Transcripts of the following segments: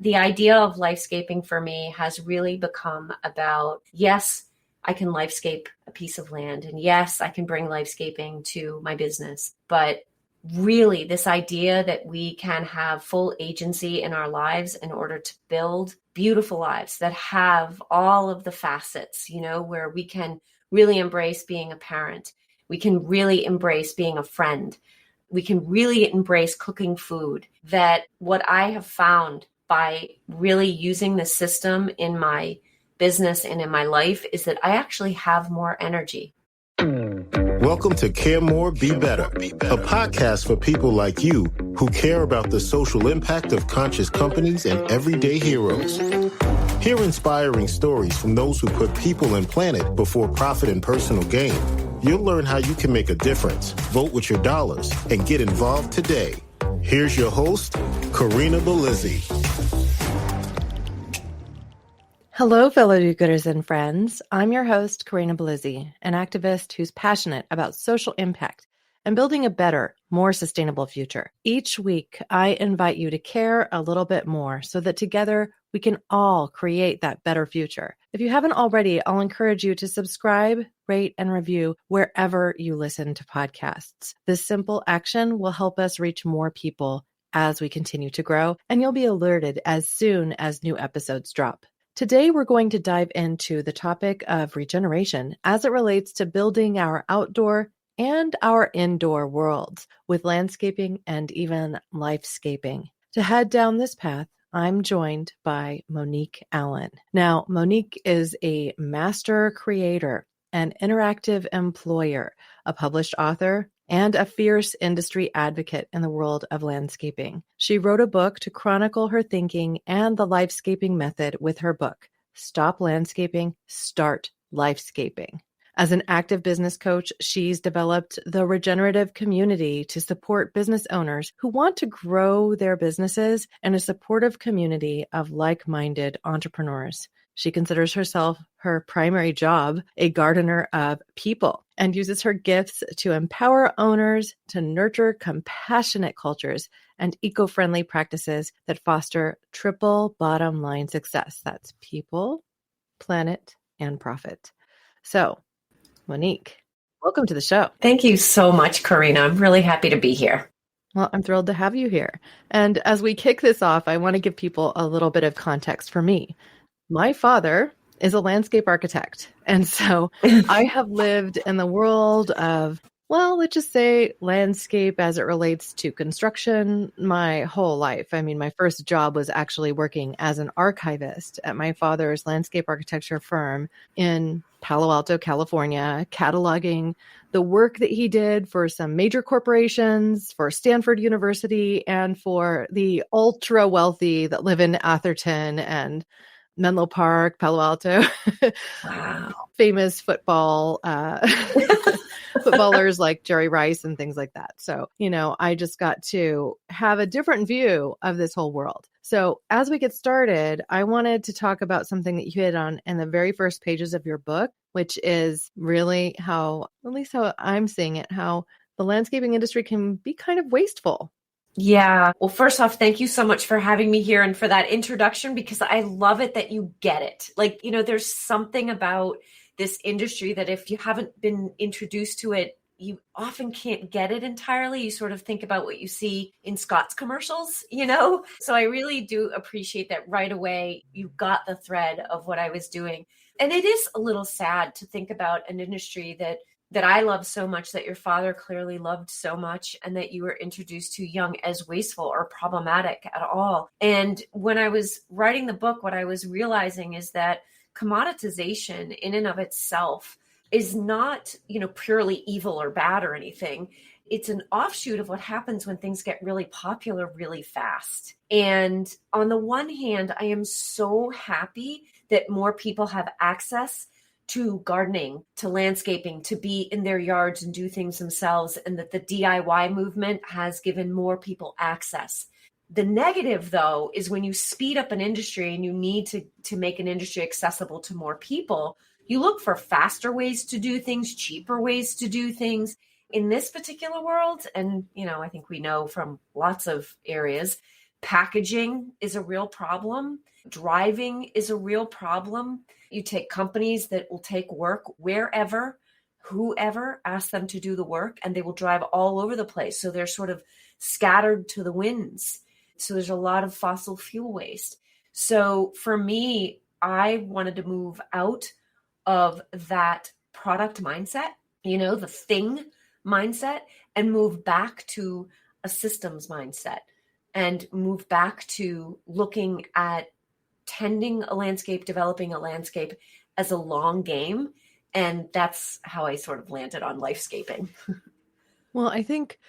the idea of life-scaping for me has really become about, yes, I can life-scape a piece of land, and yes, I can bring life-scaping to my business. But really, this idea that we can have full agency in our lives in order to build beautiful lives that have all of the facets, where we can really embrace being a parent. We can really embrace being a friend. We can really embrace cooking food. That what I have found by really using the system in my business and in my life is that I actually have more energy. Welcome to Care More, Be Better, a podcast for people like you who care about the social impact of conscious companies and everyday heroes. Hear inspiring stories from those who put people and planet before profit and personal gain. You'll learn how you can make a difference, vote with your dollars, and get involved today. Here's your host, Corrina Bellizzi. Hello, fellow do-gooders and friends. I'm your host, Corrina Bellizzi, an activist who's passionate about social impact and building a better, more sustainable future. Each week, I invite you to care a little bit more so that together we can all create that better future. If you haven't already, I'll encourage you to subscribe, rate, and review wherever you listen to podcasts. This simple action will help us reach more people as we continue to grow, and you'll be alerted as soon as new episodes drop. Today, we're going to dive into the topic of regeneration as it relates to building our outdoor and our indoor worlds with landscaping and even life-scaping. To head down this path, I'm joined by Monique Allen. Now, Monique is a master creator, an interactive employer, a published author, and a fierce industry advocate in the world of landscaping. She wrote a book to chronicle her thinking and the Life-Scaping Method with her book, Stop Landscaping, Start Life-scaping. As an active business coach, she's developed the Regenerative community to support business owners who want to grow their businesses and a supportive community of like-minded entrepreneurs. She considers herself her primary job a gardener of people and uses her gifts to empower owners to nurture compassionate cultures and eco-friendly practices that foster triple bottom line success. That's people, planet, and profit. So, Monique, welcome to the show. Thank you so much, Corrina. I'm really happy to be here. Well, I'm thrilled to have you here. And as we kick this off, I want to give people a little bit of context for me. My father is a landscape architect. And so I have lived in the world of, well, let's just say landscape as it relates to construction my whole life. I mean, my first job was actually working as an archivist at my father's landscape architecture firm in Palo Alto, California, cataloging the work that he did for some major corporations, for Stanford University, and for the ultra wealthy that live in Atherton and Menlo Park, Palo Alto. Wow. Famous footballers like Jerry Rice and things like that. So, I just got to have a different view of this whole world. So as we get started, I wanted to talk about something that you hit on in the very first pages of your book, which is really how, at least how I'm seeing it, how the landscaping industry can be kind of wasteful. Yeah. Well, first off, thank you so much for having me here and for that introduction, because I love it that you get it. Like, there's something about this industry that if you haven't been introduced to it, you often can't get it entirely. You sort of think about what you see in Scott's commercials, So I really do appreciate that right away. You got the thread of what I was doing. And it is a little sad to think about an industry that I love so much, that your father clearly loved so much, and that you were introduced to young as wasteful or problematic at all. And when I was writing the book, what I was realizing is that commoditization in and of itself is not, purely evil or bad or anything. It's an offshoot of what happens when things get really popular really fast. And on the one hand, I am so happy that more people have access to gardening, to landscaping, to be in their yards and do things themselves, and that the DIY movement has given more people access. The negative, though, is when you speed up an industry and you need to make an industry accessible to more people, you look for faster ways to do things, cheaper ways to do things. In this particular world, and I think we know from lots of areas, Packaging is a real problem. Driving is a real problem. You take companies that will take work wherever, whoever asks them to do the work, and they will drive all over the place. So they're sort of scattered to the winds. So there's a lot of fossil fuel waste. So for me, I wanted to move out of that product mindset, the thing mindset, and move back to a systems mindset, and move back to looking at tending a landscape, developing a landscape as a long game. And that's how I sort of landed on Life-Scaping. Well, I think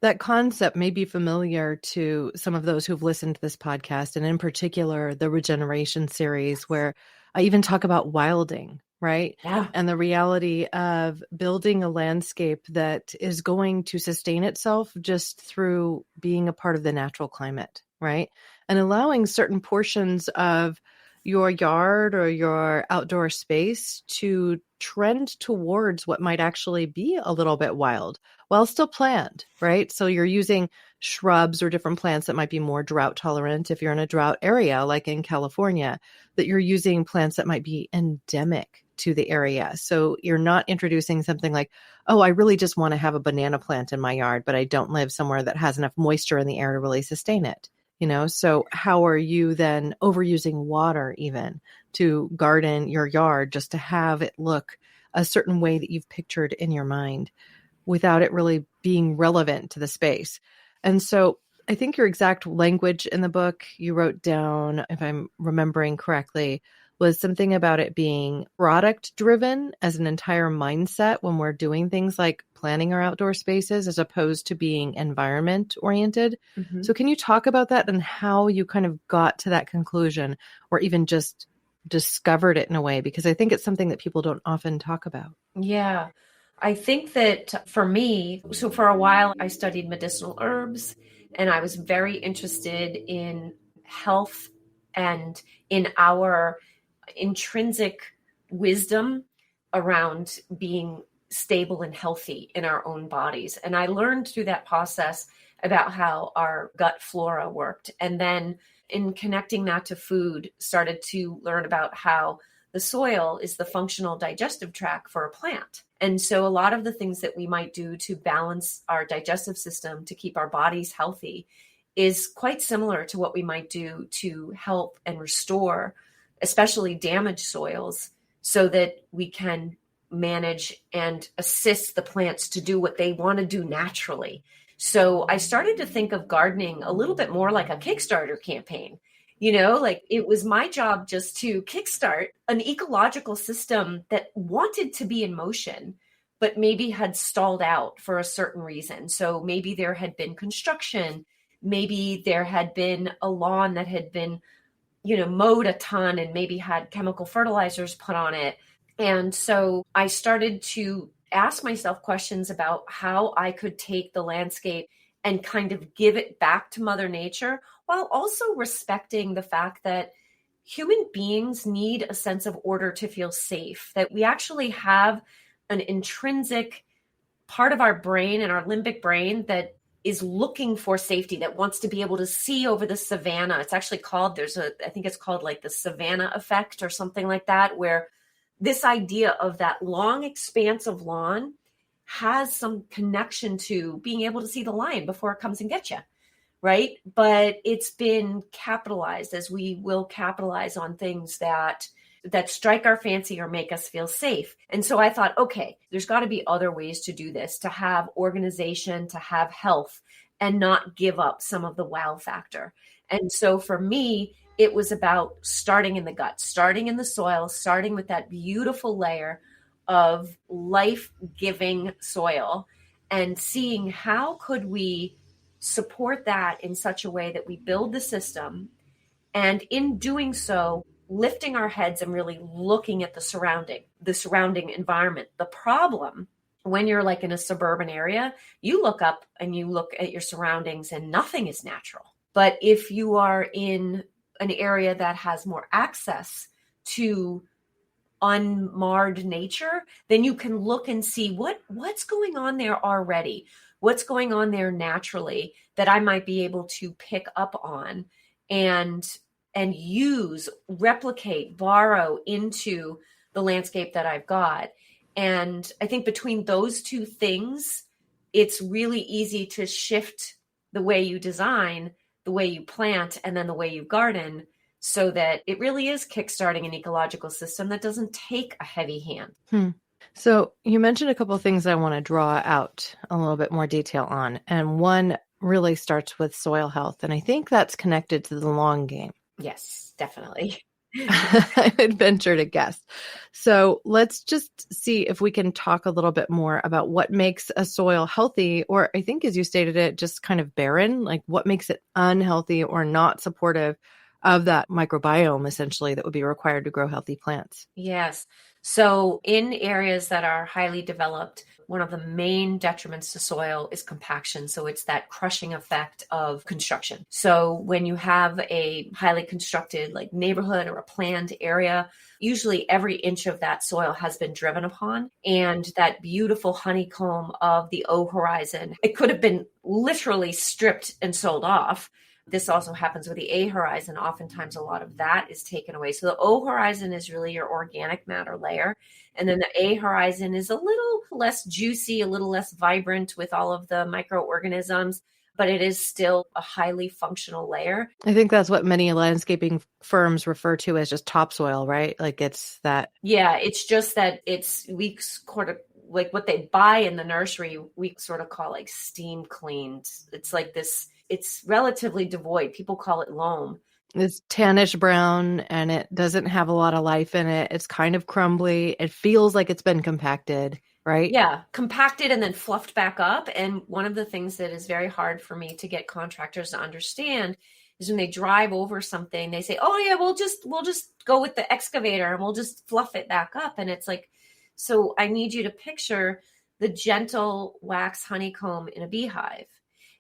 that concept may be familiar to some of those who've listened to this podcast, and in particular, the Regeneration series, where I even talk about wilding, right? Yeah. And the reality of building a landscape that is going to sustain itself just through being a part of the natural climate, right? And allowing certain portions of your yard or your outdoor space to trend towards what might actually be a little bit wild while still planned, right? So you're using shrubs or different plants that might be more drought tolerant if you're in a drought area, like in California, that you're using plants that might be endemic to the area. So you're not introducing something like, oh, I really just want to have a banana plant in my yard, but I don't live somewhere that has enough moisture in the air to really sustain it. So how are you then overusing water even to garden your yard just to have it look a certain way that you've pictured in your mind without it really being relevant to the space? And so I think your exact language in the book you wrote down, if I'm remembering correctly, was something about it being product driven as an entire mindset when we're doing things like planning our outdoor spaces, as opposed to being environment oriented. Mm-hmm. So can you talk about that and how you kind of got to that conclusion, or even just discovered it in a way? Because I think it's something that people don't often talk about. Yeah. I think that for me, so for a while I studied medicinal herbs, and I was very interested in health and in our intrinsic wisdom around being stable and healthy in our own bodies. And I learned through that process about how our gut flora worked. And then in connecting that to food, started to learn about how the soil is the functional digestive tract for a plant. And so a lot of the things that we might do to balance our digestive system to keep our bodies healthy is quite similar to what we might do to help and restore especially damaged soils, so that we can manage and assist the plants to do what they want to do naturally. So I started to think of gardening a little bit more like a Kickstarter campaign. Like it was my job just to kickstart an ecological system that wanted to be in motion, but maybe had stalled out for a certain reason. So maybe there had been construction, maybe there had been a lawn that had been mowed a ton and maybe had chemical fertilizers put on it. And so I started to ask myself questions about how I could take the landscape and kind of give it back to Mother Nature, while also respecting the fact that human beings need a sense of order to feel safe, that we actually have an intrinsic part of our brain and our limbic brain that is looking for safety, that wants to be able to see over the savanna. It's actually called, I think it's called like the savanna effect or something like that, where this idea of that long expanse of lawn has some connection to being able to see the lion before it comes and gets you, right? But it's been capitalized, as we will capitalize on things that strike our fancy or make us feel safe. And so I thought, okay, there's got to be other ways to do this, to have organization, to have health, and not give up some of the wow factor. And so for me, it was about starting in the gut, starting in the soil, starting with that beautiful layer of life-giving soil, and seeing how could we support that in such a way that we build the system, and in doing so, lifting our heads and really looking at the surrounding environment. The problem, when you're like in a suburban area, you look up and you look at your surroundings and nothing is natural. But if you are in an area that has more access to unmarred nature, then you can look and see what's going on there already. what's going on there naturally that I might be able to pick up on and use, replicate, borrow into the landscape that I've got. And I think between those two things, it's really easy to shift the way you design, the way you plant, and then the way you garden, so that it really is kickstarting an ecological system that doesn't take a heavy hand. So you mentioned a couple of things I want to draw out a little bit more detail on. And one really starts with soil health. And I think that's connected to the long game. Yes, definitely. I would venture to guess. So let's just see if we can talk a little bit more about what makes a soil healthy, or I think as you stated it, just kind of barren, like what makes it unhealthy or not supportive of that microbiome, essentially, that would be required to grow healthy plants. Yes. So in areas that are highly developed, one of the main detriments to soil is compaction. So it's that crushing effect of construction. So when you have a highly constructed like neighborhood or a planned area, usually every inch of that soil has been driven upon, and that beautiful honeycomb of the O horizon, it could have been literally stripped and sold off. This also happens with the A horizon. Oftentimes a lot of that is taken away. So the O horizon is really your organic matter layer. And then the A horizon is a little less juicy, a little less vibrant with all of the microorganisms, but it is still a highly functional layer. I think that's what many landscaping firms refer to as just topsoil, right? Like it's that. Yeah, it's just that we sort of like what they buy in the nursery, we sort of call like steam cleaned. It's like this. It's relatively devoid. People call it loam. It's tannish brown and it doesn't have a lot of life in it. It's kind of crumbly. It feels like it's been compacted, right? Yeah, compacted and then fluffed back up. And one of the things that is very hard for me to get contractors to understand is when they drive over something, they say, "Oh yeah, we'll just go with the excavator and we'll just fluff it back up." And it's like, so I need you to picture the gentle wax honeycomb in a beehive.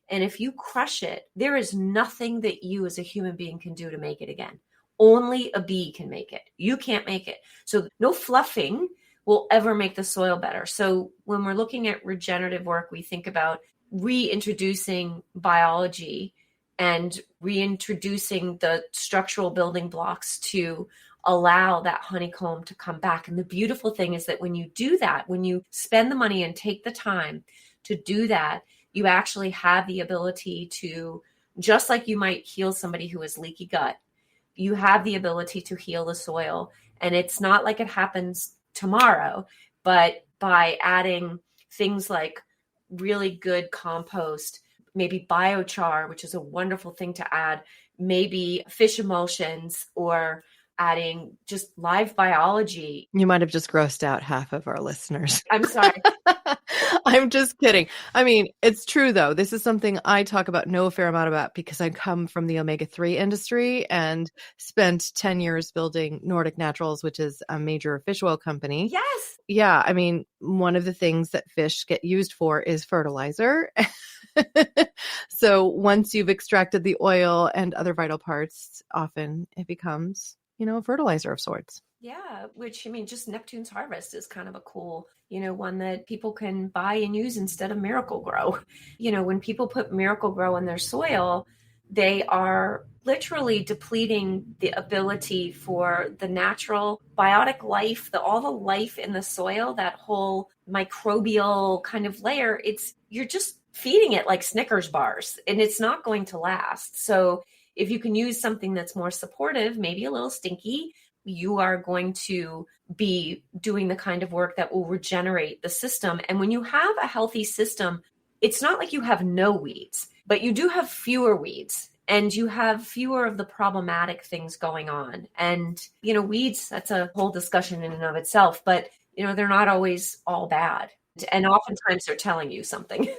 And if you crush it, there is nothing that you as a human being can do to make it again. Only a bee can make it. You can't make it. So no fluffing will ever make the soil better. So when we're looking at regenerative work, we think about reintroducing biology and reintroducing the structural building blocks to allow that honeycomb to come back. And the beautiful thing is that when you do that, when you spend the money and take the time to do that, you actually have the ability to, just like you might heal somebody who has leaky gut, you have the ability to heal the soil. And it's not like it happens tomorrow, but by adding things like really good compost, maybe biochar, which is a wonderful thing to add, maybe fish emulsions, or adding just live biology. You might have just grossed out half of our listeners. I'm sorry. I'm just kidding. I mean, it's true though. This is something I talk about, know a fair amount about, because I come from the omega-3 industry and spent 10 years building Nordic Naturals, which is a major fish oil company. Yes. Yeah. I mean, one of the things that fish get used for is fertilizer. So once you've extracted the oil and other vital parts, often it becomes, a fertilizer of sorts. Yeah, which, I mean, just Neptune's Harvest is kind of a cool, one that people can buy and use instead of Miracle Grow. When people put Miracle Grow in their soil, they are literally depleting the ability for the natural biotic life, all the life in the soil, that whole microbial kind of layer. You're just feeding it like Snickers bars, and it's not going to last. So if you can use something that's more supportive, maybe a little stinky, you are going to be doing the kind of work that will regenerate the system. And when you have a healthy system, it's not like you have no weeds, but you do have fewer weeds and you have fewer of the problematic things going on. And, weeds, that's a whole discussion in and of itself, but, they're not always all bad. And oftentimes they're telling you something.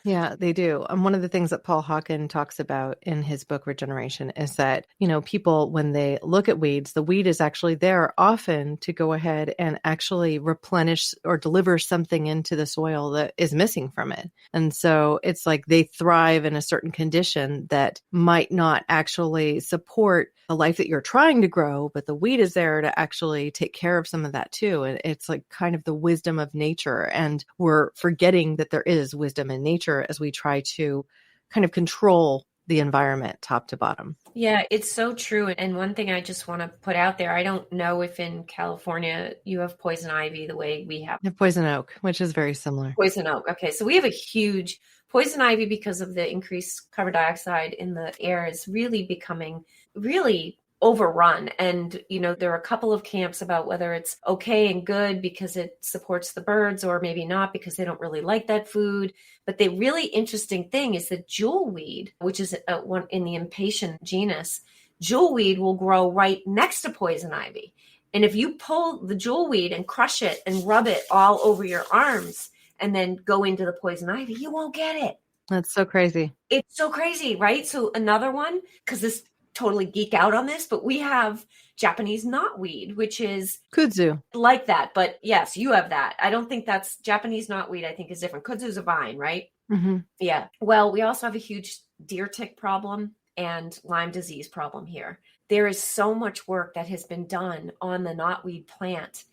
Yeah, they do. And one of the things that Paul Hawken talks about in his book, Regeneration, is that, people, when they look at weeds, the weed is actually there often to go ahead and actually replenish or deliver something into the soil that is missing from it. And so it's like they thrive in a certain condition that might not actually support the life that you're trying to grow, but the weed is there to actually take care of some of that too. And it's like kind of the wisdom of nature. And we're forgetting that there is wisdom in nature as we try to kind of control the environment top to bottom. Yeah, it's so true. And one thing I just want to put out there, I don't know if in California you have poison ivy the way we have. And poison oak, which is very similar. Poison oak. Okay, so we have a huge poison ivy because of the increased carbon dioxide in the air is really becoming really overrun. And, there are a couple of camps about whether it's okay and good because it supports the birds or maybe not because they don't really like that food. But the really interesting thing is that jewelweed, which is one in the impatient genus, jewelweed will grow right next to poison ivy. And if you pull the jewelweed and crush it and rub it all over your arms and then go into the poison ivy, you won't get it. That's so crazy. It's so crazy, right? So another one, because this totally geek out on this, but we have Japanese knotweed, which is kudzu, like that. But yes, you have that. I don't think that's Japanese knotweed. I think is different. Kudzu's a vine, right? Mm-hmm. Yeah. Well, we also have a huge deer tick problem and Lyme disease problem here. There is so much work that has been done on the knotweed plant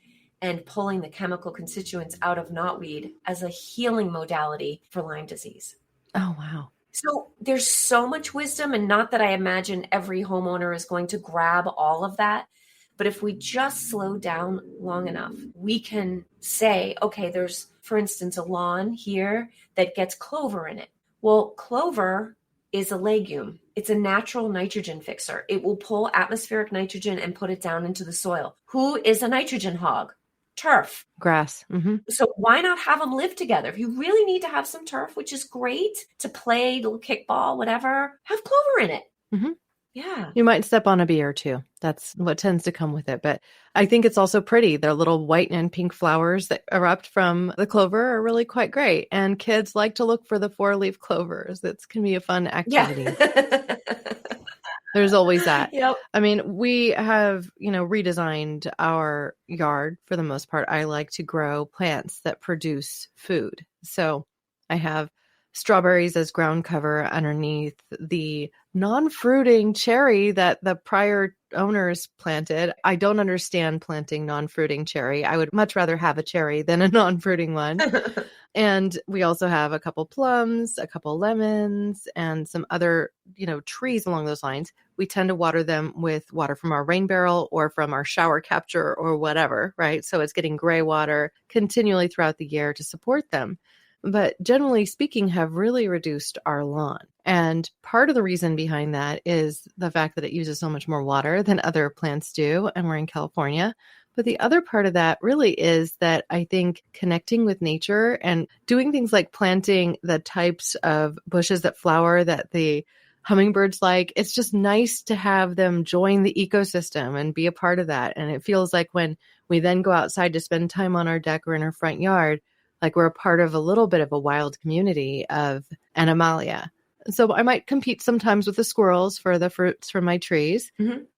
and pulling the chemical constituents out of knotweed as a healing modality for Lyme disease. Oh, wow. So there's so much wisdom, and not that I imagine every homeowner is going to grab all of that. But if we just slow down long enough, we can say, okay, there's, for instance, a lawn here that gets clover in it. Well, clover is a legume. It's a natural nitrogen fixer. It will pull atmospheric nitrogen and put it down into the soil. Who is a nitrogen hog? Turf. Grass. Mm-hmm. So why not have them live together? If you really need to have some turf, which is great to play, little kickball, whatever, have clover in it. Mm-hmm. Yeah. You might step on a bee or two. That's what tends to come with it. But I think it's also pretty. The little white and pink flowers that erupt from the clover are really quite great. And kids like to look for the 4-leaf clovers. It can be a fun activity. Yeah. There's always that. Yep. I mean, we have, redesigned our yard for the most part. I like to grow plants that produce food. So I have strawberries as ground cover underneath the non-fruiting cherry that the prior owners planted. I don't understand planting non-fruiting cherry. I would much rather have a cherry than a non-fruiting one. And we also have a couple plums, a couple lemons, and some other, trees along those lines. We tend to water them with water from our rain barrel or from our shower capture or whatever, right? So it's getting gray water continually throughout the year to support them. But generally speaking, have really reduced our lawn. And part of the reason behind that is the fact that it uses so much more water than other plants do. And we're in California. But the other part of that really is that I think connecting with nature and doing things like planting the types of bushes that flower that the hummingbirds like, it's just nice to have them join the ecosystem and be a part of that. And it feels like when we then go outside to spend time on our deck or in our front yard, like we're a part of a little bit of a wild community of animalia. So I might compete sometimes with the squirrels for the fruits from my trees,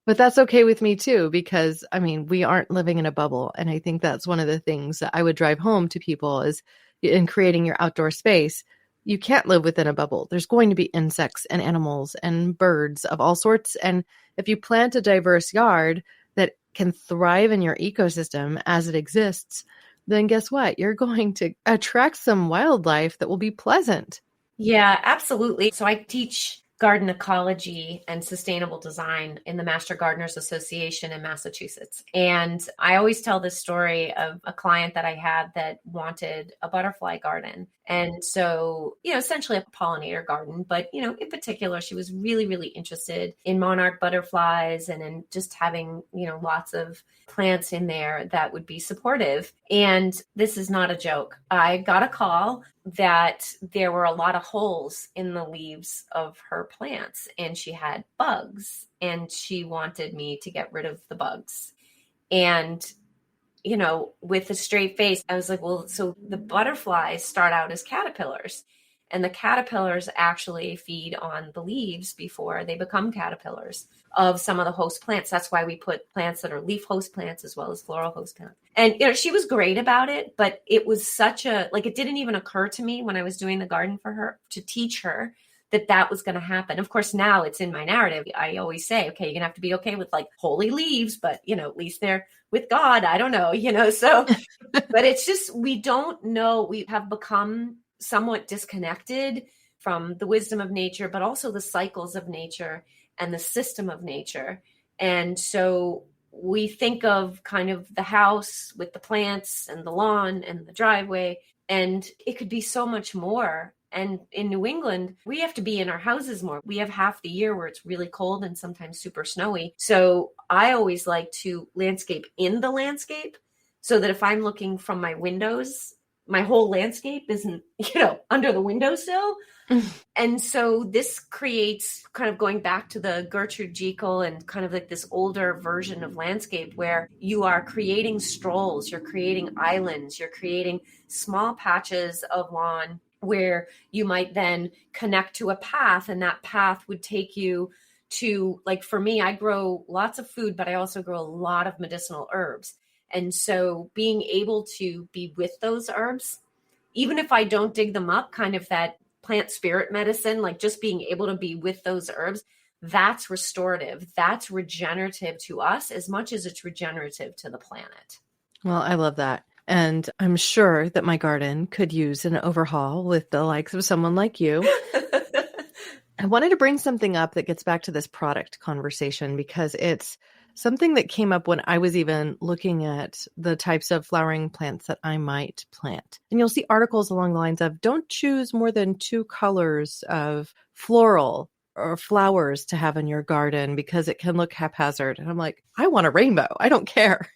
but that's okay with me too, because we aren't living in a bubble. And I think that's one of the things that I would drive home to people is in creating your outdoor space. You can't live within a bubble. There's going to be insects and animals and birds of all sorts. And if you plant a diverse yard that can thrive in your ecosystem as it exists, then guess what? You're going to attract some wildlife that will be pleasant. Yeah, absolutely. So I teach garden ecology and sustainable design in the Master Gardeners Association in Massachusetts. And I always tell this story of a client that I had that wanted a butterfly garden. And so, essentially a pollinator garden, but, in particular, she was really, really interested in monarch butterflies and in just having, lots of plants in there that would be supportive. And this is not a joke. I got a call that there were a lot of holes in the leaves of her plants and she had bugs and she wanted me to get rid of the bugs. And with a straight face, I was like, well, so the butterflies start out as caterpillars and the caterpillars actually feed on the leaves before they become caterpillars of some of the host plants. That's why we put plants that are leaf host plants as well as floral host plants. And, she was great about it, but it was it didn't even occur to me when I was doing the garden for her to teach her that was going to happen. Of course, now it's in my narrative. I always say, okay, you're going to have to be okay with like holy leaves, but at least they're with God. I don't know, so, but it's just, we don't know. We have become somewhat disconnected from the wisdom of nature, but also the cycles of nature and the system of nature. And so we think of kind of the house with the plants and the lawn and the driveway, and it could be so much more. And in New England, we have to be in our houses more. We have half the year where it's really cold and sometimes super snowy. So I always like to landscape in the landscape, so that if I'm looking from my windows, my whole landscape isn't, under the windowsill. And so this creates, kind of going back to the Gertrude Jekyll and kind of like this older version of landscape, where you are creating strolls, you're creating islands, you're creating small patches of lawn where you might then connect to a path, and that path would take you to, like for me, I grow lots of food, but I also grow a lot of medicinal herbs. And so being able to be with those herbs, even if I don't dig them up, kind of that plant spirit medicine, like just being able to be with those herbs, that's restorative. That's regenerative to us as much as it's regenerative to the planet. Well, I love that. And I'm sure that my garden could use an overhaul with the likes of someone like you. I wanted to bring something up that gets back to this product conversation, because it's something that came up when I was even looking at the types of flowering plants that I might plant. And you'll see articles along the lines of, don't choose more than 2 colors of floral or flowers to have in your garden because it can look haphazard. And I'm like, I want a rainbow. I don't care.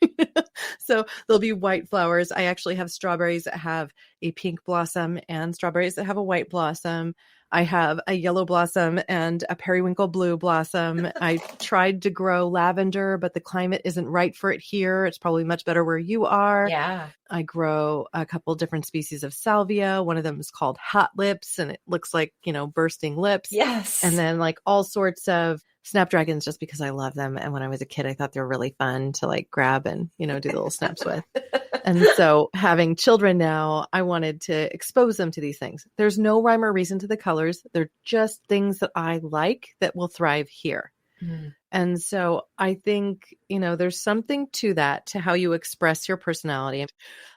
So there'll be white flowers. I actually have strawberries that have a pink blossom and strawberries that have a white blossom. I have a yellow blossom and a periwinkle blue blossom. I tried to grow lavender, but the climate isn't right for it here. It's probably much better where you are. Yeah. I grow a couple different species of salvia. One of them is called hot lips, and it looks like, bursting lips. Yes. And then like all sorts of snapdragons, just because I love them. And when I was a kid, I thought they were really fun to like grab and, do the little snaps with. And so having children now, I wanted to expose them to these things. There's no rhyme or reason to the colors. They're just things that I like that will thrive here. Mm. And so I think, there's something to that, to how you express your personality.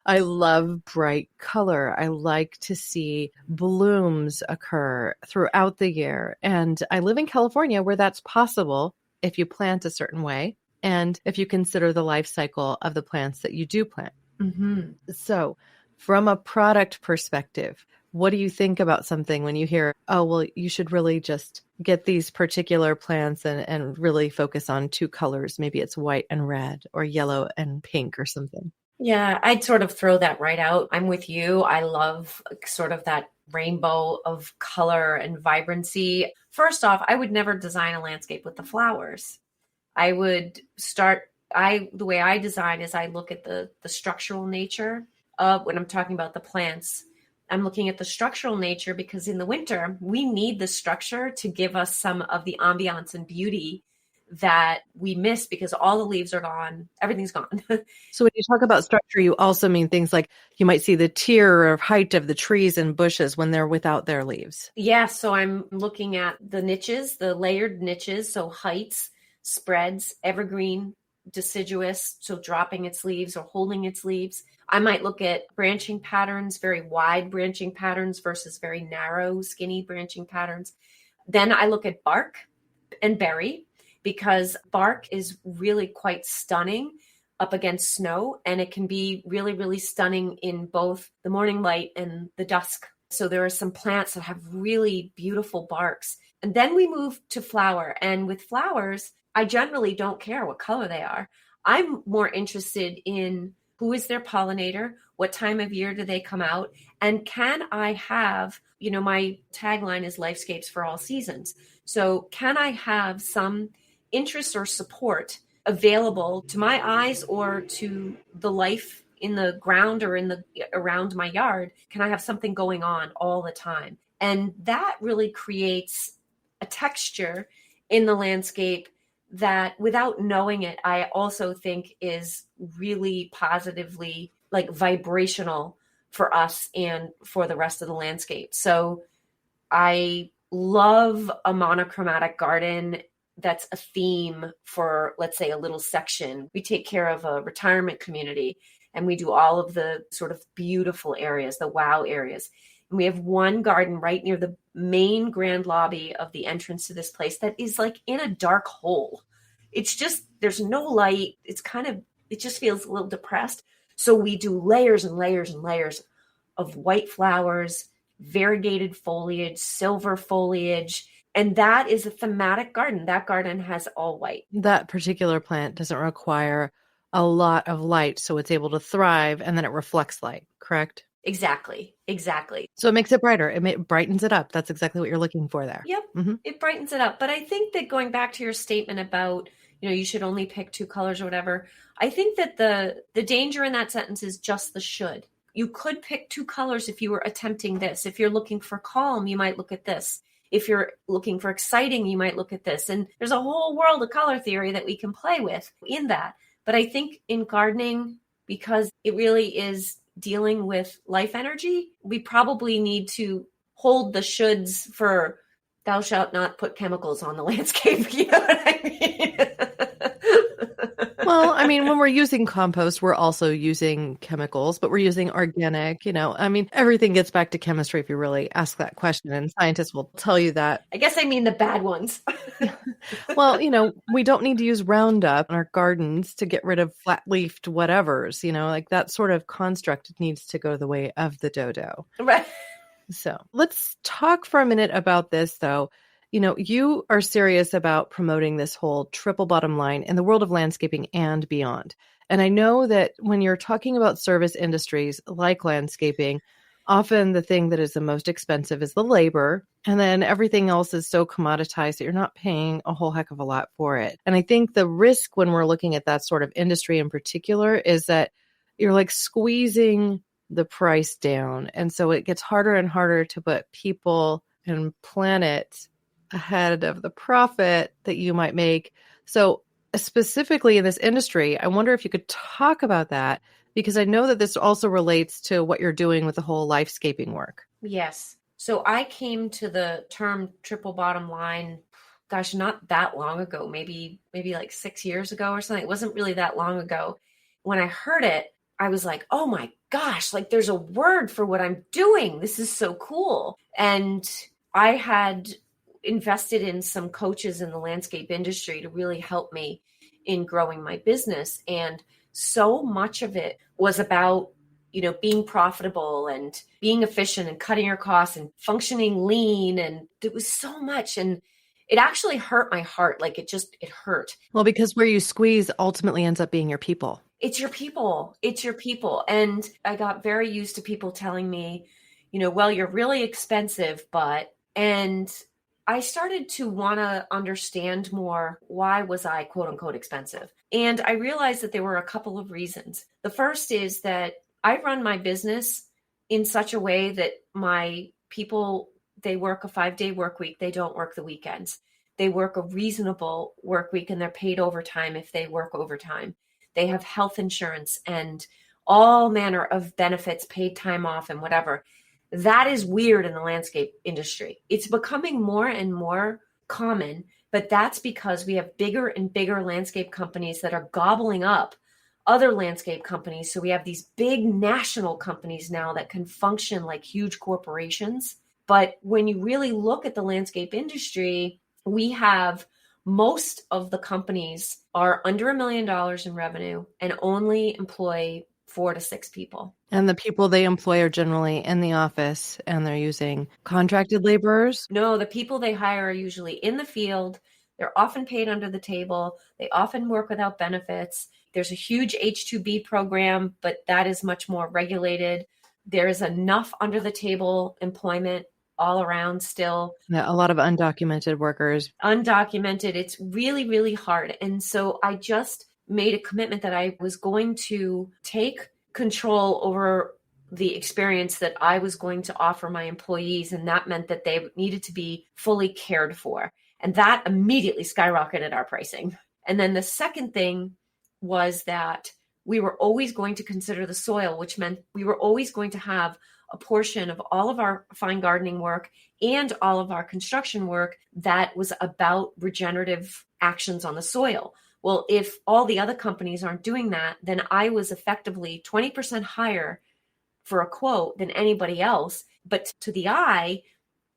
I love bright color. I like to see blooms occur throughout the year. And I live in California, where that's possible if you plant a certain way and if you consider the life cycle of the plants that you do plant. Mm-hmm. So from a product perspective, what do you think about something when you hear, oh, well, you should really just get these particular plants and really focus on 2 colors? Maybe it's white and red or yellow and pink or something. Yeah, I'd sort of throw that right out. I'm with you. I love sort of that rainbow of color and vibrancy. First off, I would never design a landscape with the flowers. I would start, the way I design is I look at the structural nature of, when I'm talking about the plants, I'm looking at the structural nature, because in the winter, we need the structure to give us some of the ambiance and beauty that we miss, because all the leaves are gone. Everything's gone. So when you talk about structure, you also mean things like you might see the tier or height of the trees and bushes when they're without their leaves. Yeah. So I'm looking at the niches, the layered niches. So heights, spreads, evergreen, deciduous, so dropping its leaves or holding its leaves. I might look at branching patterns, very wide branching patterns versus very narrow, skinny branching patterns. Then I look at bark and berry, because bark is really quite stunning up against snow, and it can be really, really stunning in both the morning light and the dusk. So there are some plants that have really beautiful barks. And then we move to flower. And with flowers, I generally don't care what color they are. I'm more interested in who is their pollinator, what time of year do they come out, and can I have, my tagline is Life-Scapes for all seasons. So can I have some interest or support available to my eyes or to the life in the ground or around my yard? Can I have something going on all the time? And that really creates a texture in the landscape that, without knowing it, I also think is really positively like vibrational for us and for the rest of the landscape. So I love a monochromatic garden that's a theme for, let's say, a little section. We take care of a retirement community and we do all of the sort of beautiful areas, the wow areas. And we have one garden right near the main grand lobby of the entrance to this place that is like in a dark hole. It's just, there's no light. It just feels a little depressed. So we do layers and layers and layers of white flowers, variegated foliage, silver foliage. And that is a thematic garden. That garden has all white. That particular plant doesn't require a lot of light, so it's able to thrive, and then it reflects light, correct? Exactly. So it makes it brighter. It brightens it up. That's exactly what you're looking for there. Yep. Mm-hmm. It brightens it up. But I think that going back to your statement about, you should only pick 2 colors or whatever, I think that the danger in that sentence is just the should. You could pick 2 colors if you were attempting this. If you're looking for calm, you might look at this. If you're looking for exciting, you might look at this. And there's a whole world of color theory that we can play with in that. But I think in gardening, because it really is dealing with life energy, we probably need to hold the shoulds for thou shalt not put chemicals on the landscape. You know what I mean? Well, I mean, when we're using compost, we're also using chemicals, but we're using organic, everything gets back to chemistry if you really ask that question, and scientists will tell you that. I guess I mean the bad ones. Well, we don't need to use Roundup in our gardens to get rid of flat-leafed whatevers, like that sort of construct needs to go the way of the dodo. Right. So let's talk for a minute about this, though. You are serious about promoting this whole triple bottom line in the world of landscaping and beyond. And I know that when you're talking about service industries like landscaping, often the thing that is the most expensive is the labor. And then everything else is so commoditized that you're not paying a whole heck of a lot for it. And I think the risk when we're looking at that sort of industry in particular is that you're like squeezing the price down. And so it gets harder and harder to put people and planet ahead of the profit that you might make. So specifically in this industry, I wonder if you could talk about that, because I know that this also relates to what you're doing with the whole life-scaping work. Yes. So I came to the term triple bottom line, gosh, not that long ago, maybe like 6 years ago or something. It wasn't really that long ago. When I heard it, I was like, oh my gosh, like there's a word for what I'm doing. This is so cool. And I had invested in some coaches in the landscape industry to really help me in growing my business. And so much of it was about, being profitable and being efficient and cutting your costs and functioning lean. And it was so much. And it actually hurt my heart. Like it hurt. Well, because where you squeeze ultimately ends up being your people. It's your people. And I got very used to people telling me, well, you're really expensive, and I started to want to understand more, why was I quote unquote expensive? And I realized that there were a couple of reasons. The first is that I run my business in such a way that my people, they work a 5-day work week. They don't work the weekends. They work a reasonable work week and they're paid overtime if they work overtime. They have health insurance and all manner of benefits, paid time off and whatever. That is weird in the landscape industry. It's becoming more and more common, but that's because we have bigger and bigger landscape companies that are gobbling up other landscape companies. So we have these big national companies now that can function like huge corporations. But when you really look at the landscape industry, we have most of the companies are under $1 million in revenue and only employ 4 to 6 people. And the people they employ are generally in the office and they're using contracted laborers? No, the people they hire are usually in the field. They're often paid under the table. They often work without benefits. There's a huge H-2B program, but that is much more regulated. There is enough under the table employment all around still. Yeah, a lot of undocumented workers. Undocumented. It's really, really hard. And so I just made a commitment that I was going to take control over the experience that I was going to offer my employees. And that meant that they needed to be fully cared for. And that immediately skyrocketed our pricing. And then the second thing was that we were always going to consider the soil, which meant we were always going to have a portion of all of our fine gardening work and all of our construction work that was about regenerative actions on the soil. Well, if all the other companies aren't doing that, then I was effectively 20% higher for a quote than anybody else. But to the eye,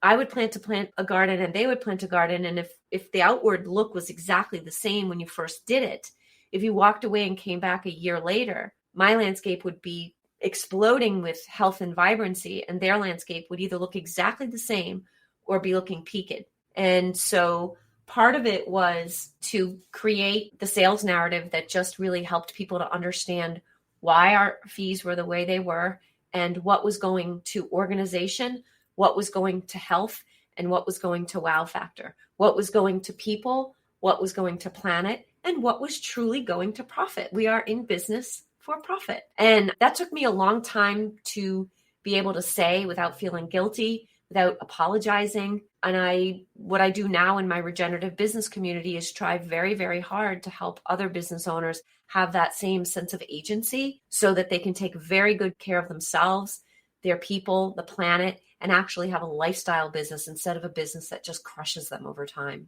I would plant a garden and they would plant a garden. And if the outward look was exactly the same when you first did it, if you walked away and came back a year later, my landscape would be exploding with health and vibrancy, and their landscape would either look exactly the same or be looking peaked. And so part of it was to create the sales narrative that just really helped people to understand why our fees were the way they were and what was going to organization, what was going to health, and what was going to wow factor, what was going to people, what was going to planet, and what was truly going to profit. We are in business for profit. And that took me a long time to be able to say without feeling guilty, without apologizing. And what I do now in my regenerative business community is try very, very hard to help other business owners have that same sense of agency so that they can take very good care of themselves, their people, the planet, and actually have a lifestyle business instead of a business that just crushes them over time.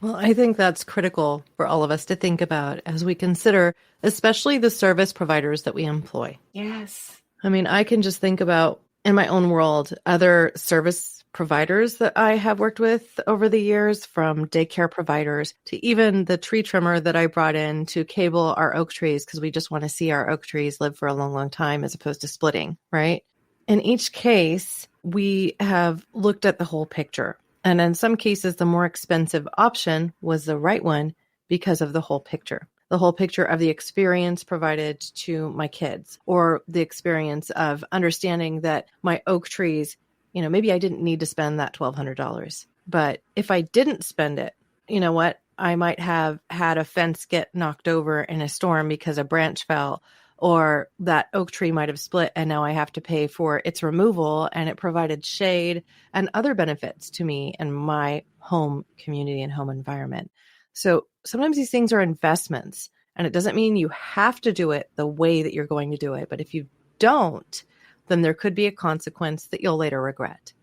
Well, I think that's critical for all of us to think about as we consider, especially the service providers that we employ. Yes. I mean, I can just think about in my own world, other service providers that I have worked with over the years, from daycare providers to even the tree trimmer that I brought in to cable our oak trees because we just want to see our oak trees live for a long, long time as opposed to splitting, right? In each case, we have looked at the whole picture. And in some cases, the more expensive option was the right one because of the whole picture of the experience provided to my kids, or the experience of understanding that my oak trees, maybe I didn't need to spend that $1,200. But if I didn't spend it, you know what? I might have had a fence get knocked over in a storm because a branch fell, or that oak tree might have split and now I have to pay for its removal, and it provided shade and other benefits to me and my home community and home environment. So sometimes these things are investments, and it doesn't mean you have to do it the way that you're going to do it. But if you don't, then there could be a consequence that you'll later regret.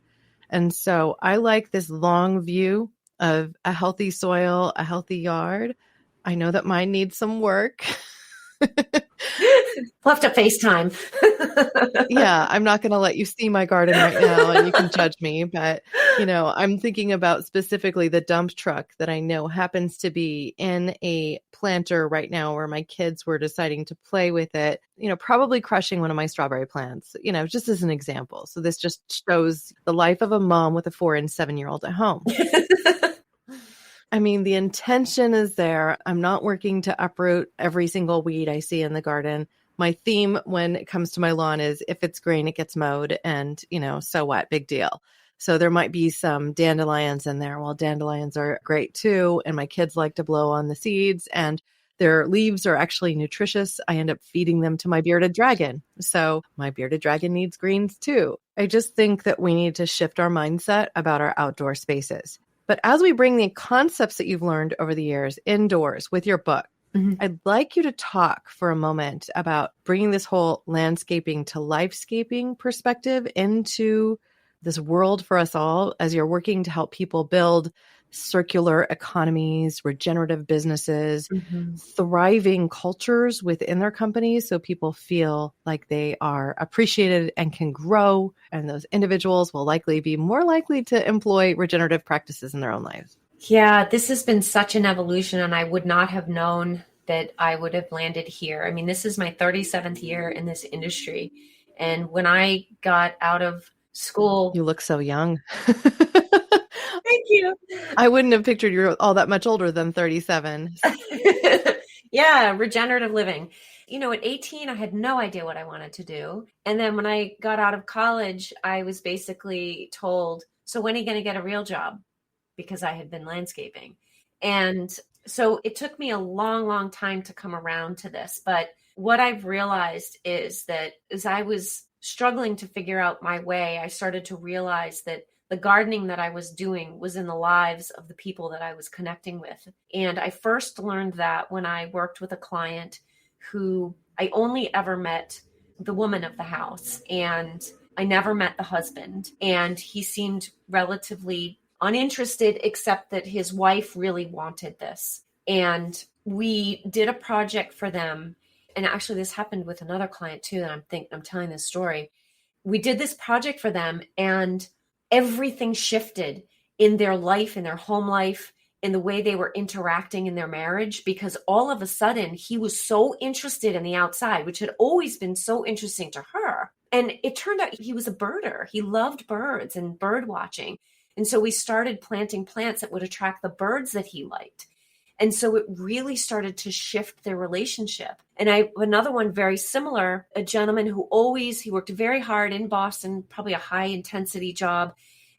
And so I like this long view of a healthy soil, a healthy yard. I know that mine needs some work. We'll have to FaceTime. Yeah, I'm not going to let you see my garden right now and you can judge me. But, I'm thinking about specifically the dump truck that I know happens to be in a planter right now where my kids were deciding to play with it, probably crushing one of my strawberry plants, just as an example. So this just shows the life of a mom with a 4 and 7-year-old at home. I mean, the intention is there. I'm not working to uproot every single weed I see in the garden. My theme when it comes to my lawn is if it's green, it gets mowed, and, so what? Big deal. So there might be some dandelions in there. Well, dandelions are great too. And my kids like to blow on the seeds, and their leaves are actually nutritious. I end up feeding them to my bearded dragon. So my bearded dragon needs greens too. I just think that we need to shift our mindset about our outdoor spaces. But as we bring the concepts that you've learned over the years indoors with your book, I'd like you to talk for a moment about bringing this whole landscaping to life-scaping perspective into this world for us all as you're working to help people build circular economies, regenerative businesses, thriving cultures within their companies so people feel like they are appreciated and can grow. And those individuals will likely be more likely to employ regenerative practices in their own lives. Yeah, this has been such an evolution, and I would not have known that I would have landed here. I mean, this is my 37th year in this industry. And when I got out of school... You look so young. Thank you. I wouldn't have pictured you all that much older than 37. Yeah, regenerative living. At 18, I had no idea what I wanted to do. And then when I got out of college, I was basically told, so when are you going to get a real job? Because I had been landscaping. And so it took me a long, long time to come around to this. But what I've realized is that as I was struggling to figure out my way, I started to realize that the gardening that I was doing was in the lives of the people that I was connecting with. And I first learned that when I worked with a client who I only ever met the woman of the house. And I never met the husband, and he seemed relatively uninterested, except that his wife really wanted this. And we did a project for them. And actually this happened with another client too, that I'm telling this story. We did this project for them, and everything shifted in their life, in their home life, in the way they were interacting in their marriage, because all of a sudden he was so interested in the outside, which had always been so interesting to her. And it turned out he was a birder. He loved birds and bird watching. And so we started planting plants that would attract the birds that he liked. And so it really started to shift their relationship. And another one very similar, a gentleman who he worked very hard in Boston, probably a high intensity job,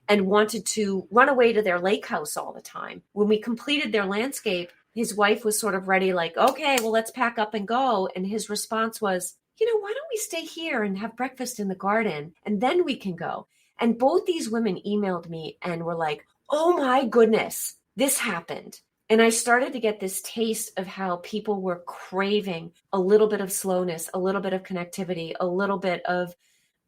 and wanted to run away to their lake house all the time. When we completed their landscape, his wife was sort of ready, like, okay, well, let's pack up and go. And his response was, why don't we stay here and have breakfast in the garden, and then we can go. And both these women emailed me and were like, oh my goodness, this happened. And I started to get this taste of how people were craving a little bit of slowness, a little bit of connectivity, a little bit of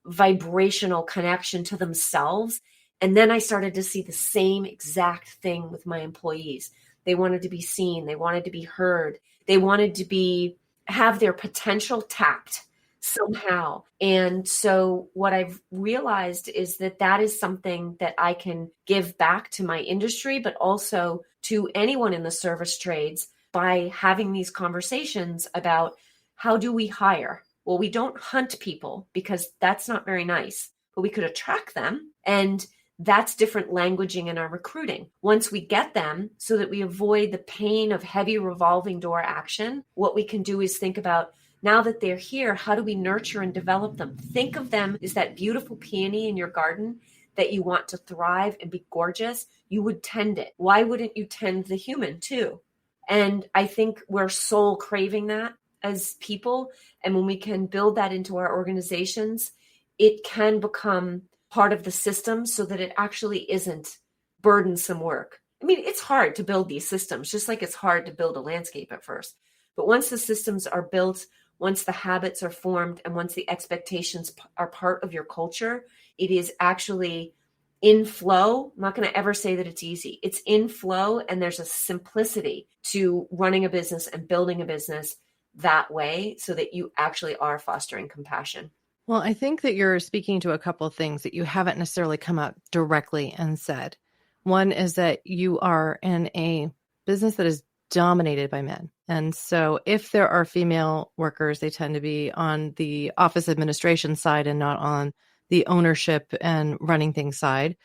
vibrational connection to themselves. And then I started to see the same exact thing with my employees. They wanted to be seen. They wanted to be heard. They wanted to have their potential tapped somehow. And so what I've realized is that is something that I can give back to my industry, but also to anyone in the service trades by having these conversations about how do we hire? Well, we don't hunt people because that's not very nice, but we could attract them. And that's different languaging in our recruiting. Once we get them, so that we avoid the pain of heavy revolving door action, what we can do is think about, now that they're here, how do we nurture and develop them? Think of them as that beautiful peony in your garden that you want to thrive and be gorgeous. You would tend it. Why wouldn't you tend the human too? And I think we're soul craving that as people. And when we can build that into our organizations, it can become part of the system so that it actually isn't burdensome work. I mean, it's hard to build these systems, just like it's hard to build a landscape at first. But once the systems are built, once the habits are formed, and once the expectations are part of your culture, it is actually in flow. I'm not going to ever say that it's easy. It's in flow, and there's a simplicity to running a business and building a business that way so that you actually are fostering compassion. Well, I think that you're speaking to a couple of things that you haven't necessarily come out directly and said. One is that you are in a business that is dominated by men. And so if there are female workers, they tend to be on the office administration side and not on the ownership and running things side.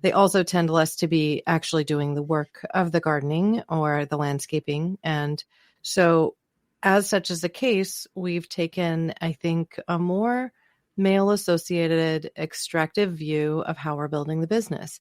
They also tend less to be actually doing the work of the gardening or the landscaping. And so as such is the case, we've taken, I think, a more male-associated extractive view of how we're building the business.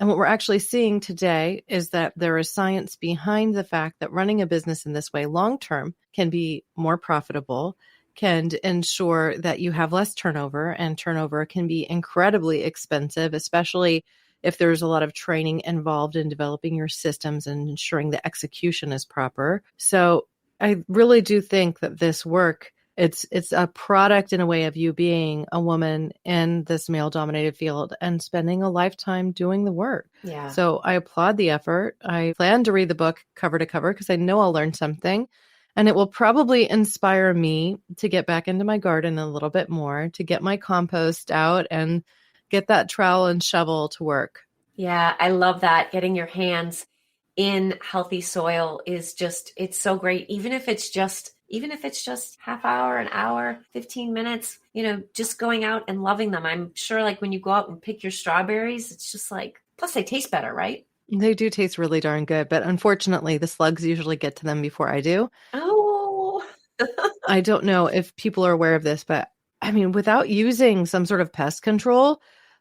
And what we're actually seeing today is that there is science behind the fact that running a business in this way long-term can be more profitable, can ensure that you have less turnover, and turnover can be incredibly expensive, especially if there's a lot of training involved in developing your systems and ensuring the execution is proper. So I really do think that this work, it's a product in a way of you being a woman in this male-dominated field and spending a lifetime doing the work. Yeah. So I applaud the effort. I plan to read the book cover to cover because I know I'll learn something. And it will probably inspire me to get back into my garden a little bit more, to get my compost out and get that trowel and shovel to work. Yeah, I love that. Getting your hands in healthy soil is just, it's so great. Even if it's just half hour, an hour, 15 minutes, just going out and loving them. I'm sure like when you go out and pick your strawberries, it's just like, plus they taste better, right? They do taste really darn good, but unfortunately the slugs usually get to them before I do. Oh, I don't know if people are aware of this, but I mean, without using some sort of pest control,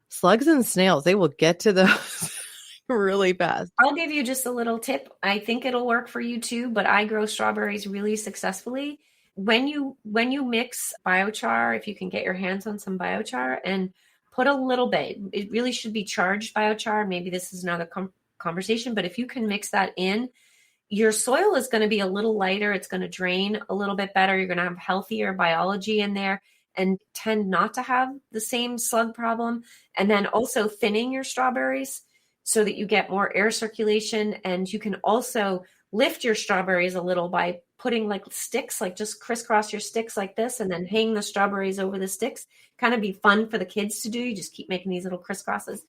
slugs and snails, they will get to those really fast. I'll give you just a little tip. I think it'll work for you too, but I grow strawberries really successfully. When you mix biochar, if you can get your hands on some biochar and put a little bit, it really should be charged biochar. Maybe this is another conversation, but if you can mix that in, your soil is going to be a little lighter. It's going to drain a little bit better. You're going to have healthier biology in there. and tend not to have the same slug problem. And then also thinning your strawberries so that you get more air circulation. And you can also lift your strawberries a little by putting like sticks, like just crisscross your sticks like this, and then hang the strawberries over the sticks. Kind of be fun for the kids to do. You just keep making these little crisscrosses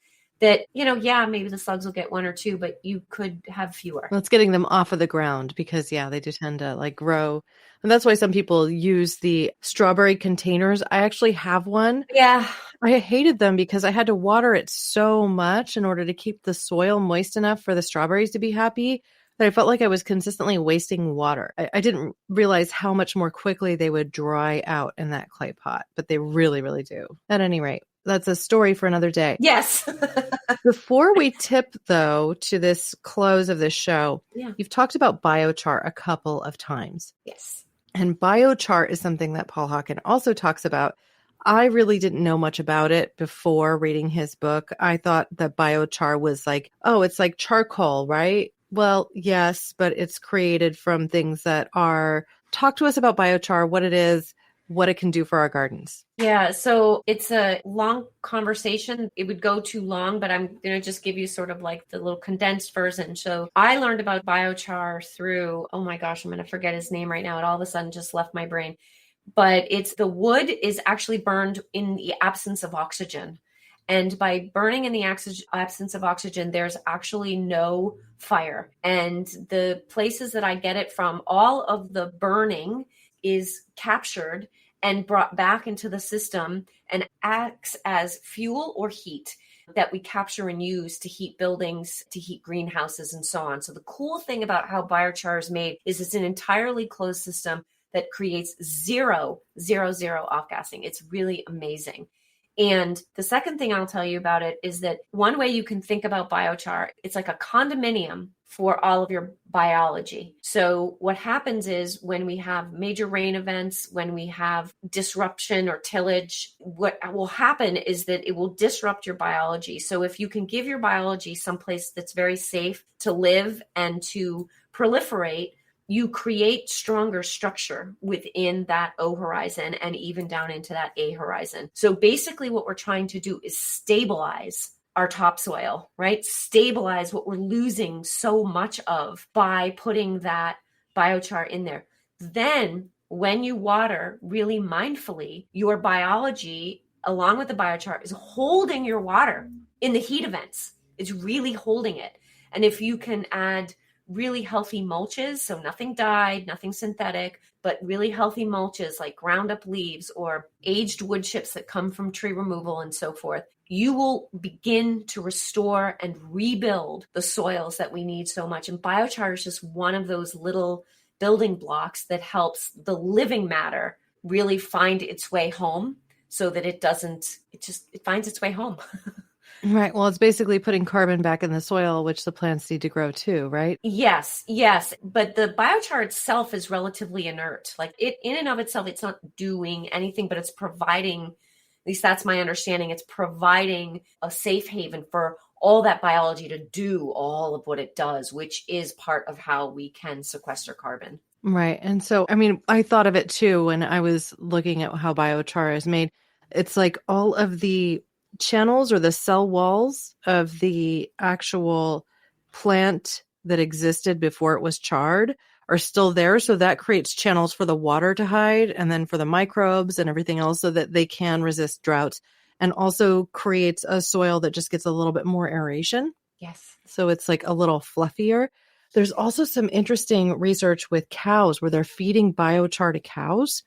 that, maybe the slugs will get one or two, but you could have fewer. Well, it's getting them off of the ground because, they do tend to like grow. And that's why some people use the strawberry containers. I actually have one. Yeah. I hated them because I had to water it so much in order to keep the soil moist enough for the strawberries to be happy that I felt like I was consistently wasting water. I didn't realize how much more quickly they would dry out in that clay pot, but they really, really do. At any rate, that's a story for another day. Yes. Before we tip, though, to this close of this show, you've talked about biochar a couple of times. Yes. And biochar is something that Paul Hawken also talks about. I really didn't know much about it before reading his book. I thought that biochar was like, it's like charcoal, right? Well, yes, but it's created from things that are... Talk to us about biochar, what it is, what it can do for our gardens. Yeah, so it's a long conversation. It would go too long, but I'm going to just give you sort of like the little condensed version. So I learned about biochar through, oh my gosh, I'm going to forget his name right now. It all of a sudden just left my brain. But it's the wood is actually burned in the absence of oxygen. And by burning in the absence of oxygen, there's actually no fire. And the places that I get it from, all of the burning is captured and brought back into the system and acts as fuel or heat that we capture and use to heat buildings, to heat greenhouses, and so on. So the cool thing about how biochar is made is it's an entirely closed system that creates zero off-gassing. It's really amazing. And the second thing I'll tell you about it is that one way you can think about biochar, it's like a condominium for all of your biology. So what happens is when we have major rain events, when we have disruption or tillage, what will happen is that it will disrupt your biology. So if you can give your biology someplace that's very safe to live and to proliferate, you create stronger structure within that O horizon and even down into that A horizon. So basically what we're trying to do is stabilize our topsoil, right? Stabilize what we're losing so much of by putting that biochar in there. Then when you water really mindfully, your biology, along with the biochar, is holding your water in the heat events. It's really holding it. And if you can add really healthy mulches, so nothing dyed, nothing synthetic, but really healthy mulches like ground up leaves or aged wood chips that come from tree removal and so forth, you will begin to restore and rebuild the soils that we need so much. And biochar is just one of those little building blocks that helps the living matter really find its way home so that it finds its way home. Right. Well, it's basically putting carbon back in the soil, which the plants need to grow too, right? Yes. But the biochar itself is relatively inert. Like it in and of itself, it's not doing anything, but it's providing, at least that's my understanding, it's providing a safe haven for all that biology to do all of what it does, which is part of how we can sequester carbon. Right. And so, I thought of it too when I was looking at how biochar is made. It's like all of the channels or the cell walls of the actual plant that existed before it was charred are still there. So that creates channels for the water to hide and then for the microbes and everything else so that they can resist droughts, and also creates a soil that just gets a little bit more aeration. Yes. So it's like a little fluffier. There's also some interesting research with cows where they're feeding biochar to cows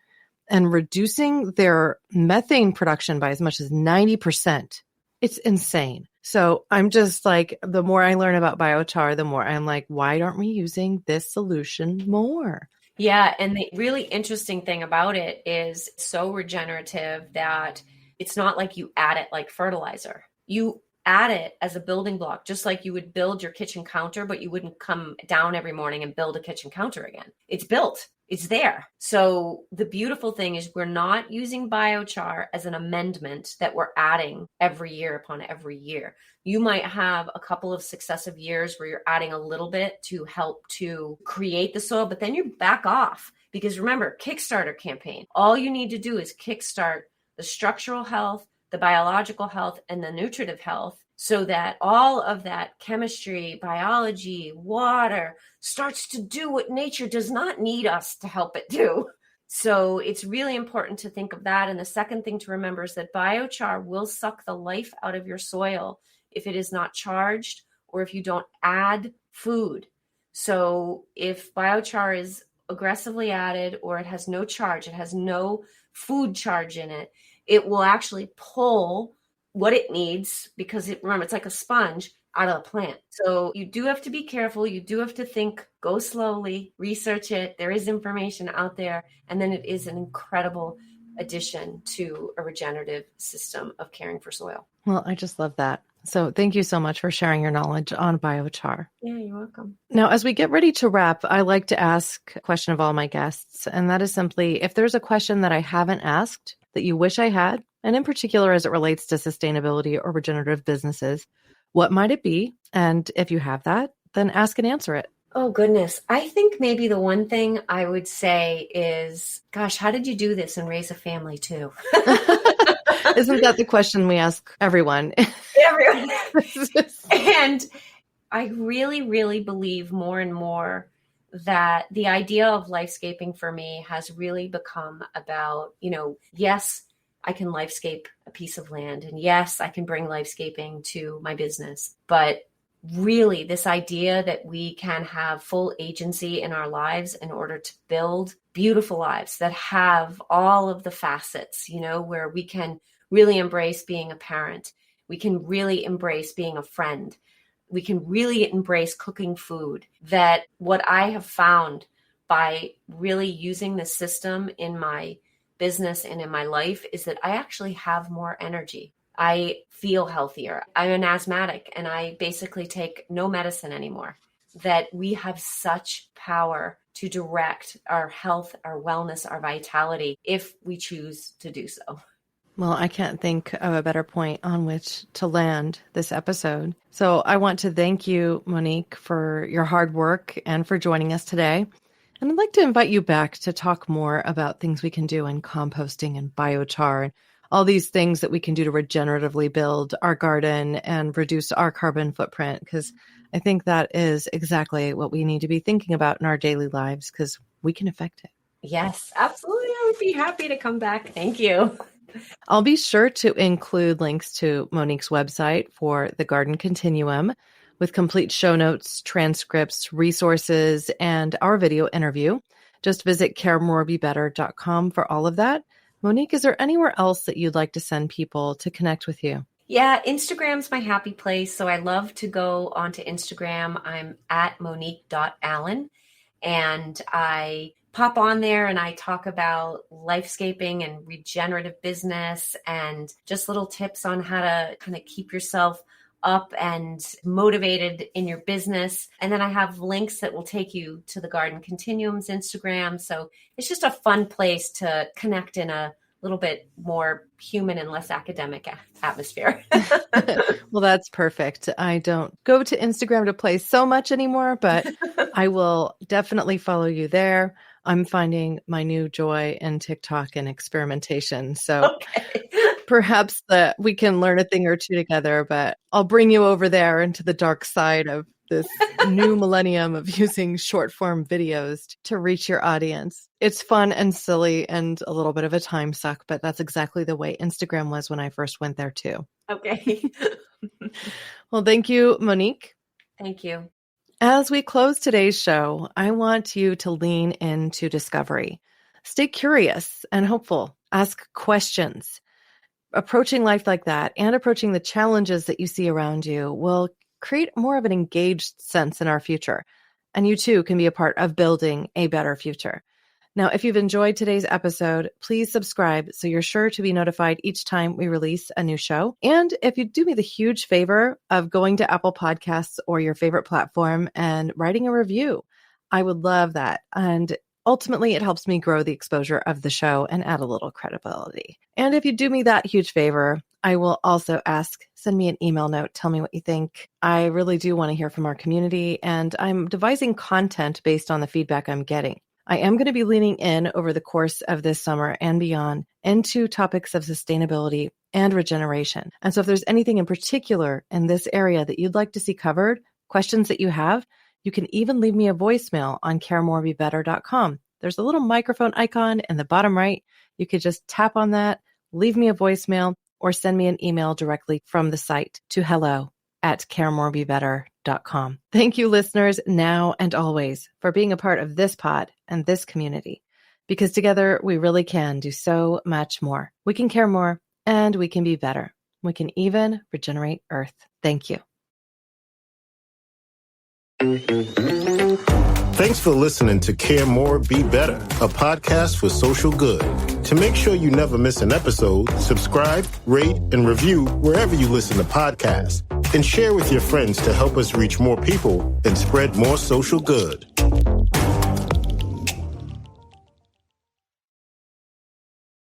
and reducing their methane production by as much as 90%. It's insane. So I'm just like, the more I learn about biochar, the more I'm like, why aren't we using this solution more? Yeah. And the really interesting thing about it is it's so regenerative that it's not like you add it like fertilizer. You add it as a building block, just like you would build your kitchen counter, but you wouldn't come down every morning and build a kitchen counter again. It's built. It's there. So the beautiful thing is we're not using biochar as an amendment that we're adding every year upon every year. You might have a couple of successive years where you're adding a little bit to help to create the soil, but then you back off. Because remember, Kickstarter campaign, all you need to do is kickstart the structural health, the biological health, and the nutritive health, so that all of that chemistry, biology, water starts to do what nature does not need us to help it do. So it's really important to think of that. And the second thing to remember is that biochar will suck the life out of your soil if it is not charged or if you don't add food. So if biochar is aggressively added or it has no charge, it has no food charge in it, it will actually pull what it needs, because remember, it's like a sponge out of the plant. So you do have to be careful. You do have to think, go slowly, research it. There is information out there. And then it is an incredible addition to a regenerative system of caring for soil. Well, I just love that. So thank you so much for sharing your knowledge on biochar. Yeah, you're welcome. Now, as we get ready to wrap, I like to ask a question of all my guests, and that is simply, if there's a question that I haven't asked that you wish I had, and in particular as it relates to sustainability or regenerative businesses, what might it be? And if you have that, then ask and answer it. Oh, goodness. I think maybe the one thing I would say is, gosh, how did you do this and raise a family too? Isn't that the question we ask everyone? Everyone. And I really, really believe more and more that the idea of life-scaping for me has really become about, yes, I can life-scape a piece of land, and yes, I can bring life-scaping to my business. But really, this idea that we can have full agency in our lives in order to build beautiful lives that have all of the facets, where we can really embrace being a parent. We can really embrace being a friend. We can really embrace cooking food. That what I have found by really using the system in my business and in my life is that I actually have more energy. I feel healthier. I'm an asthmatic and I basically take no medicine anymore. That we have such power to direct our health, our wellness, our vitality if we choose to do so. Well, I can't think of a better point on which to land this episode. So I want to thank you, Monique, for your hard work and for joining us today. And I'd like to invite you back to talk more about things we can do in composting and biochar and all these things that we can do to regeneratively build our garden and reduce our carbon footprint, because I think that is exactly what we need to be thinking about in our daily lives, because we can affect it. Yes, absolutely. I would be happy to come back. Thank you. I'll be sure to include links to Monique's website for the Garden Continuum with complete show notes, transcripts, resources, and our video interview. Just visit caremorebebetter.com for all of that. Monique, is there anywhere else that you'd like to send people to connect with you? Yeah, Instagram's my happy place. So I love to go onto Instagram. I'm at monique.allen, and I pop on there and I talk about life-scaping and regenerative business and just little tips on how to kind of keep yourself up and motivated in your business. And then I have links that will take you to the Garden Continuum's Instagram. So it's just a fun place to connect in a little bit more human and less academic atmosphere. Well, that's perfect. I don't go to Instagram to play so much anymore, but I will definitely follow you there. I'm finding my new joy in TikTok and experimentation. So perhaps we can learn a thing or two together, but I'll bring you over there into the dark side of this new millennium of using short form videos to reach your audience. It's fun and silly and a little bit of a time suck, but that's exactly the way Instagram was when I first went there too. Okay. Well, thank you, Monique. Thank you. As we close today's show, I want you to lean into discovery. Stay curious and hopeful. Ask questions. Approaching life like that and approaching the challenges that you see around you will create more of an engaged sense in our future. And you too can be a part of building a better future. Now, if you've enjoyed today's episode, please subscribe so you're sure to be notified each time we release a new show. And if you do me the huge favor of going to Apple Podcasts or your favorite platform and writing a review, I would love that. And Ultimately, it helps me grow the exposure of the show and add a little credibility. And if you do me that huge favor, I will also ask, send me an email note, tell me what you think. I really do want to hear from our community, and I'm devising content based on the feedback I'm getting. I am going to be leaning in over the course of this summer and beyond into topics of sustainability and regeneration. And so if there's anything in particular in this area that you'd like to see covered, questions that you have, you can even leave me a voicemail on caremorebebetter.com. There's a little microphone icon in the bottom right. You could just tap on that, leave me a voicemail, or send me an email directly from the site to hello@caremorebebetter.com. Thank you, listeners, now and always, for being a part of this pod and this community, because together we really can do so much more. We can care more and we can be better. We can even regenerate Earth. Thank you. Thanks for listening to Care More, Be Better, a podcast for social good. To make sure you never miss an episode, subscribe, rate, and review wherever you listen to podcasts, and share with your friends to help us reach more people and spread more social good.